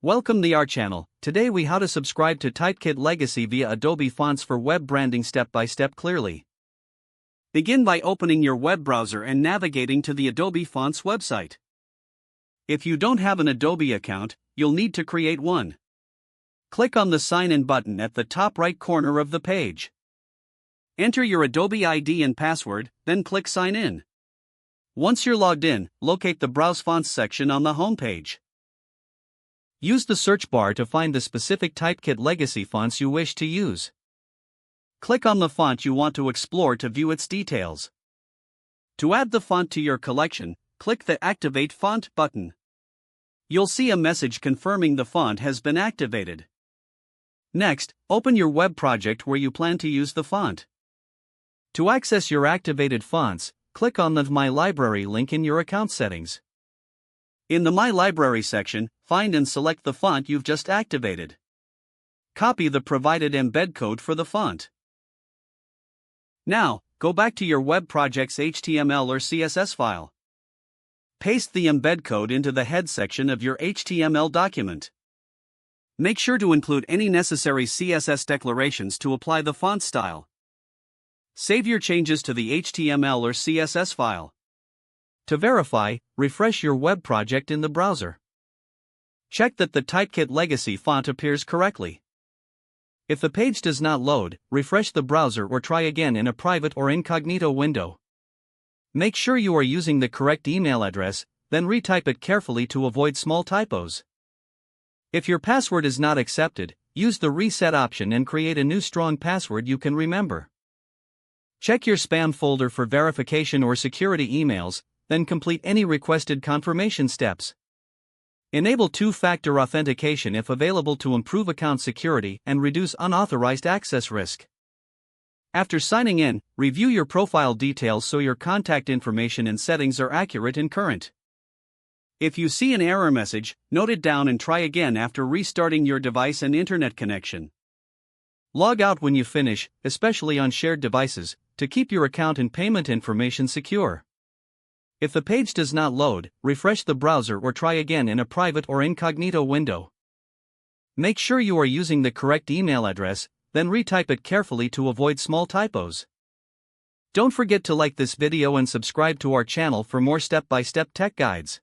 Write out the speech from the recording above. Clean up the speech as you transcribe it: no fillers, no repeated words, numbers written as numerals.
Welcome to our channel. Today we how to subscribe to Typekit Legacy via Adobe Fonts for web branding step by step clearly. Begin by opening your web browser and navigating to the Adobe Fonts website. If you don't have an Adobe account, you'll need to create one. Click on the Sign In button at the top right corner of the page. Enter your Adobe ID and password, then click Sign In. Once you're logged in, locate the Browse Fonts section on the home page. Use the search bar to find the specific Typekit Legacy fonts you wish to use. Click on the font you want to explore to view its details. To add the font to your collection, click the Activate Font button. You'll see a message confirming the font has been activated. Next, open your web project where you plan to use the font. To access your activated fonts, click on the My Library link in your account settings. In the My Library section, find and select the font you've just activated. Copy the provided embed code for the font. Now, go back to your web project's HTML or CSS file. Paste the embed code into the head section of your HTML document. Make sure to include any necessary CSS declarations to apply the font style. Save your changes to the HTML or CSS file. To verify, refresh your web project in the browser. Check that the Typekit Legacy font appears correctly. If the page does not load, refresh the browser or try again in a private or incognito window. Make sure you are using the correct email address, then retype it carefully to avoid small typos. If your password is not accepted, use the reset option and create a new strong password you can remember. Check your spam folder for verification or security emails, then complete any requested confirmation steps. Enable two-factor authentication if available to improve account security and reduce unauthorized access risk. After signing in, review your profile details so your contact information and settings are accurate and current. If you see an error message, note it down and try again after restarting your device and internet connection. Log out when you finish, especially on shared devices, to keep your account and payment information secure. If the page does not load, refresh the browser or try again in a private or incognito window. Make sure you are using the correct email address, then retype it carefully to avoid small typos. Don't forget to like this video and subscribe to our channel for more step-by-step tech guides.